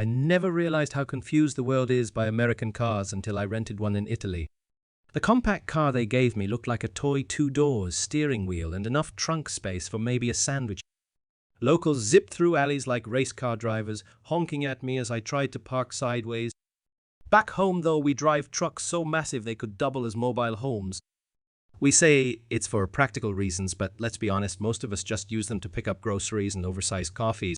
I never realized how confused the world is by American cars until I rented one in Italy. The compact car they gave me looked like a toy 2 doors, steering wheel, and enough trunk space for maybe a sandwich. Locals zipped through alleys like race car drivers, honking at me as I tried to park sideways. Back home, though, we drive trucks so massive they could double as mobile homes. We say it's for practical reasons, but let's be honest, most of us just use them to pick up groceries and oversized coffees.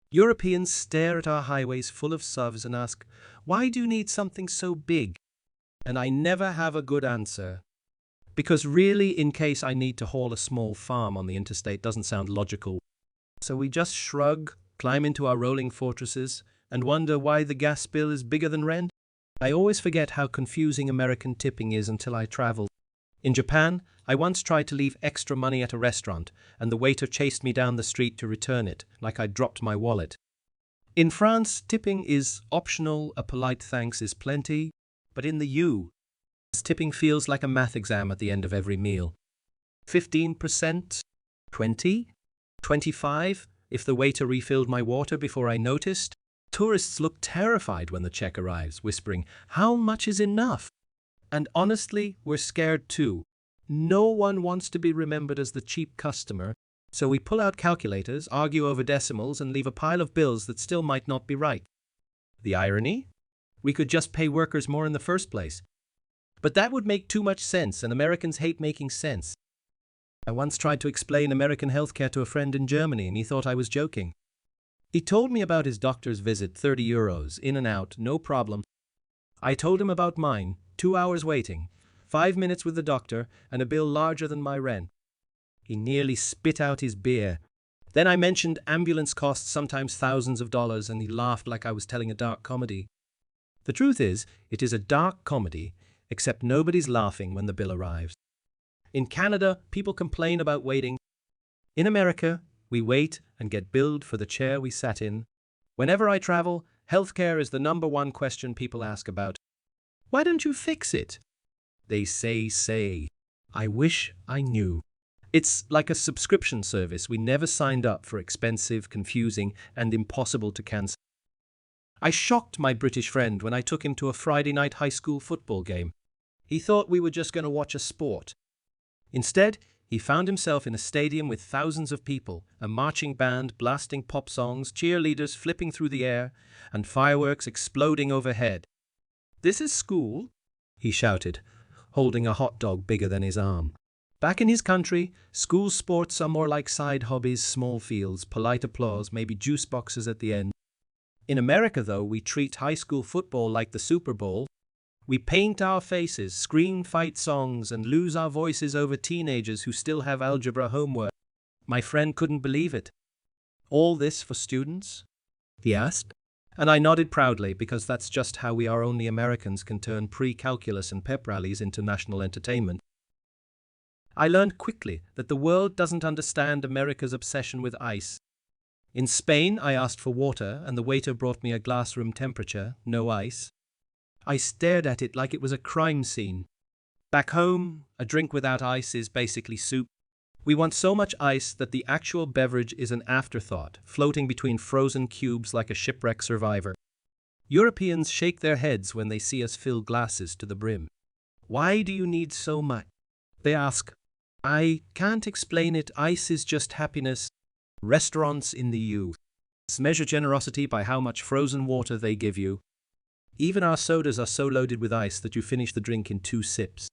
Europeans stare at our highways full of SUVs and ask, "Why do you need something so big?" And I never have a good answer. Because really, in case I need to haul a small farm on the interstate doesn't sound logical. So we just shrug, climb into our rolling fortresses, and wonder why the gas bill is bigger than rent. I always forget how confusing American tipping is until I travel. In Japan, I once tried to leave extra money at a restaurant, and the waiter chased me down the street to return it, like I'd dropped my wallet. In France, tipping is optional, a polite thanks is plenty. But in the US, tipping feels like a math exam at the end of every meal. 15%? 20? 25? If the waiter refilled my water before I noticed? Tourists look terrified when the check arrives, whispering, "How much is enough?" And honestly, we're scared too. No one wants to be remembered as the cheap customer, so we pull out calculators, argue over decimals, and leave a pile of bills that still might not be right. The irony? We could just pay workers more in the first place. But that would make too much sense, and Americans hate making sense. I once tried to explain American healthcare to a friend in Germany, and he thought I was joking. He told me about his doctor's visit, €30, in and out, no problem. I told him about mine, 2 hours waiting, 5 minutes with the doctor, and a bill larger than my rent. He nearly spit out his beer. Then I mentioned ambulance costs, sometimes thousands of dollars, and he laughed like I was telling a dark comedy. The truth is, it is a dark comedy, except nobody's laughing when the bill arrives. In Canada, people complain about waiting. In America, we wait and get billed for the chair we sat in. Whenever I travel, healthcare is the #1 question people ask about. Why don't you fix it? They say. I wish I knew. It's like a subscription service we never signed up for, expensive, confusing, and impossible to cancel. I shocked my British friend when I took him to a Friday night high school football game. He thought we were just going to watch a sport. Instead, he found himself in a stadium with thousands of people, a marching band blasting pop songs, cheerleaders flipping through the air, and fireworks exploding overhead. "This is school?" he shouted, holding a hot dog bigger than his arm. Back in his country, school sports are more like side hobbies, small fields, polite applause, maybe juice boxes at the end. In America, though, we treat high school football like the Super Bowl. We paint our faces, scream fight songs, and lose our voices over teenagers who still have algebra homework. My friend couldn't believe it. "All this for students?" he asked. And I nodded proudly, because that's just how we only Americans can turn pre-calculus and pep rallies into national entertainment. I learned quickly that the world doesn't understand America's obsession with ice. In Spain, I asked for water, and the waiter brought me a glass room temperature, no ice. I stared at it like it was a crime scene. Back home, a drink without ice is basically soup. We want so much ice that the actual beverage is an afterthought, floating between frozen cubes like a shipwreck survivor. Europeans shake their heads when they see us fill glasses to the brim. "Why do you need so much?" they ask. I can't explain it. Ice is just happiness. Restaurants in the US measure generosity by how much frozen water they give you. Even our sodas are so loaded with ice that you finish the drink in 2 sips.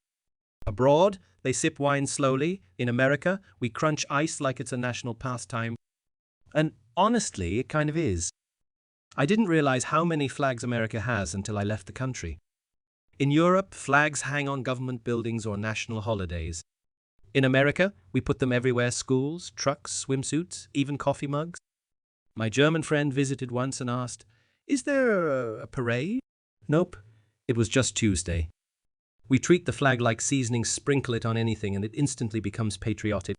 Abroad, they sip wine slowly. In America, we crunch ice like it's a national pastime. And honestly, it kind of is. I didn't realize how many flags America has until I left the country. In Europe, flags hang on government buildings or national holidays. In America, we put them everywhere: schools, trucks, swimsuits, even coffee mugs. My German friend visited once and asked, "Is there a parade?" Nope, it was just Tuesday. We treat the flag like seasoning, sprinkle it on anything, and it instantly becomes patriotic.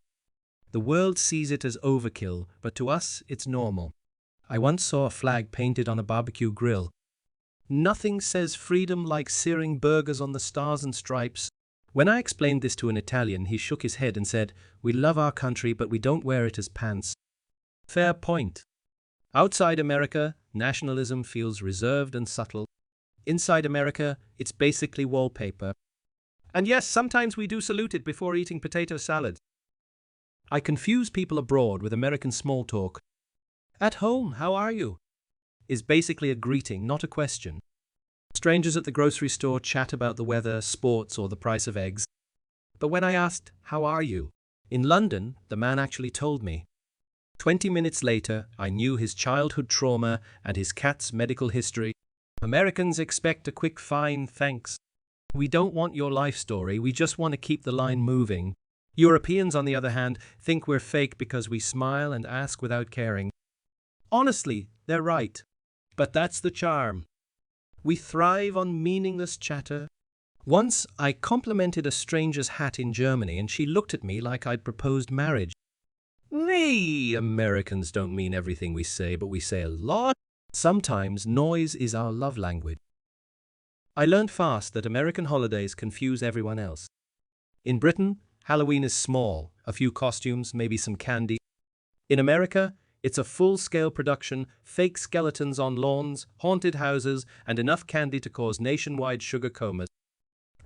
The world sees it as overkill, but to us, it's normal. I once saw a flag painted on a barbecue grill. Nothing says freedom like searing burgers on the stars and stripes. When I explained this to an Italian, he shook his head and said, "We love our country, but we don't wear it as pants." Fair point. Outside America, Nationalism feels reserved and subtle. Inside America, it's basically wallpaper. And yes, sometimes we do salute it before eating potato salad. I confuse people abroad with American small talk. At home, how are you? Is basically a greeting, not a question. Strangers at the grocery store chat about the weather, sports, or the price of eggs. But when I asked, how are you? In London, the man actually told me. 20 minutes later, I knew his childhood trauma and his cat's medical history. Americans expect a quick fine thanks. We don't want your life story, we just want to keep the line moving. Europeans, on the other hand, think we're fake because we smile and ask without caring. Honestly, they're right. But that's the charm. We thrive on meaningless chatter. Once, I complimented a stranger's hat in Germany and she looked at me like I'd proposed marriage. We Americans don't mean everything we say, but we say a lot. Sometimes noise is our love language. I learned fast that American holidays confuse everyone else. In Britain, Halloween is small, a few costumes, maybe some candy. In America, it's a full-scale production, fake skeletons on lawns, haunted houses, and enough candy to cause nationwide sugar comas.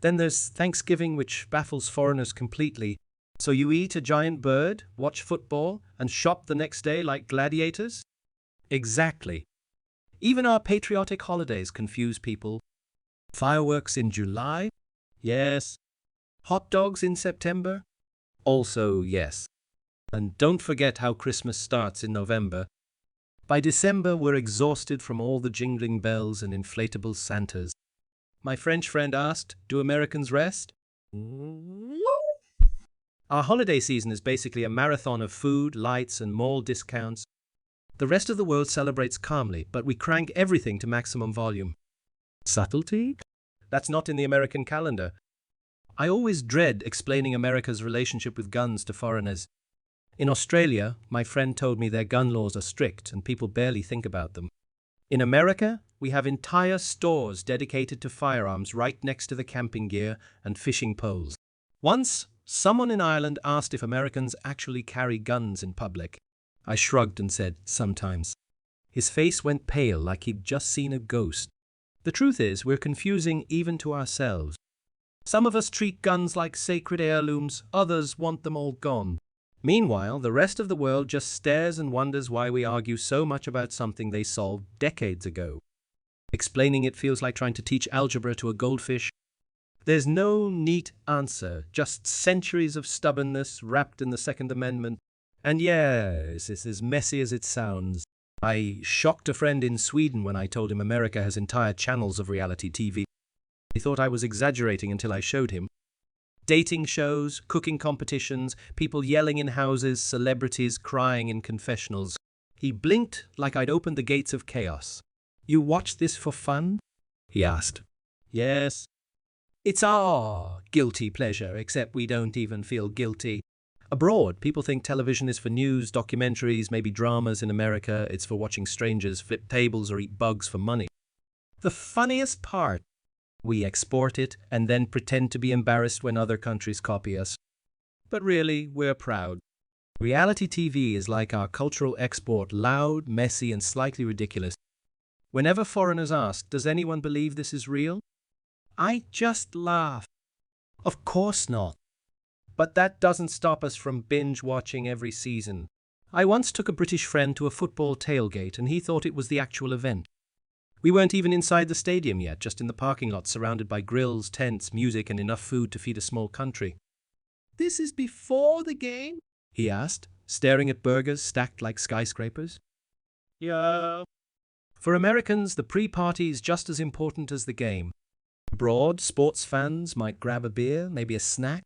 Then there's Thanksgiving, which baffles foreigners completely. So you eat a giant bird, watch football, and shop the next day like gladiators? Exactly. Even our patriotic holidays confuse people. Fireworks in July? Yes. Hot dogs in September? Also yes. And don't forget how Christmas starts in November. By December, we're exhausted from all the jingling bells and inflatable Santas. My French friend asked, do Americans rest? Our holiday season is basically a marathon of food, lights, and mall discounts. The rest of the world celebrates calmly, but we crank everything to maximum volume. Subtlety? That's not in the American calendar. I always dread explaining America's relationship with guns to foreigners. In Australia, my friend told me their gun laws are strict and people barely think about them. In America, we have entire stores dedicated to firearms right next to the camping gear and fishing poles. Once, someone in Ireland asked if Americans actually carry guns in public. I shrugged and said, sometimes. His face went pale like he'd just seen a ghost. The truth is, we're confusing even to ourselves. Some of us treat guns like sacred heirlooms, others want them all gone. Meanwhile, the rest of the world just stares and wonders why we argue so much about something they solved decades ago. Explaining it feels like trying to teach algebra to a goldfish. There's no neat answer, just centuries of stubbornness wrapped in the Second Amendment. And yes, it's as messy as it sounds. I shocked a friend in Sweden when I told him America has entire channels of reality TV. He thought I was exaggerating until I showed him. Dating shows, cooking competitions, people yelling in houses, celebrities crying in confessionals. He blinked like I'd opened the gates of chaos. You watch this for fun? He asked. Yes. It's our guilty pleasure, except we don't even feel guilty. Abroad, people think television is for news, documentaries, maybe dramas. In America, it's for watching strangers flip tables or eat bugs for money. The funniest part, we export it and then pretend to be embarrassed when other countries copy us. But really, we're proud. Reality TV is like our cultural export, loud, messy, and slightly ridiculous. Whenever foreigners ask, does anyone believe this is real? I just laugh. Of course not. But that doesn't stop us from binge-watching every season. I once took a British friend to a football tailgate and he thought it was the actual event. We weren't even inside the stadium yet, just in the parking lot surrounded by grills, tents, music, and enough food to feed a small country. This is before the game? He asked, staring at burgers stacked like skyscrapers. Yeah. For Americans, the pre-party is just as important as the game. Abroad, sports fans might grab a beer, maybe a snack,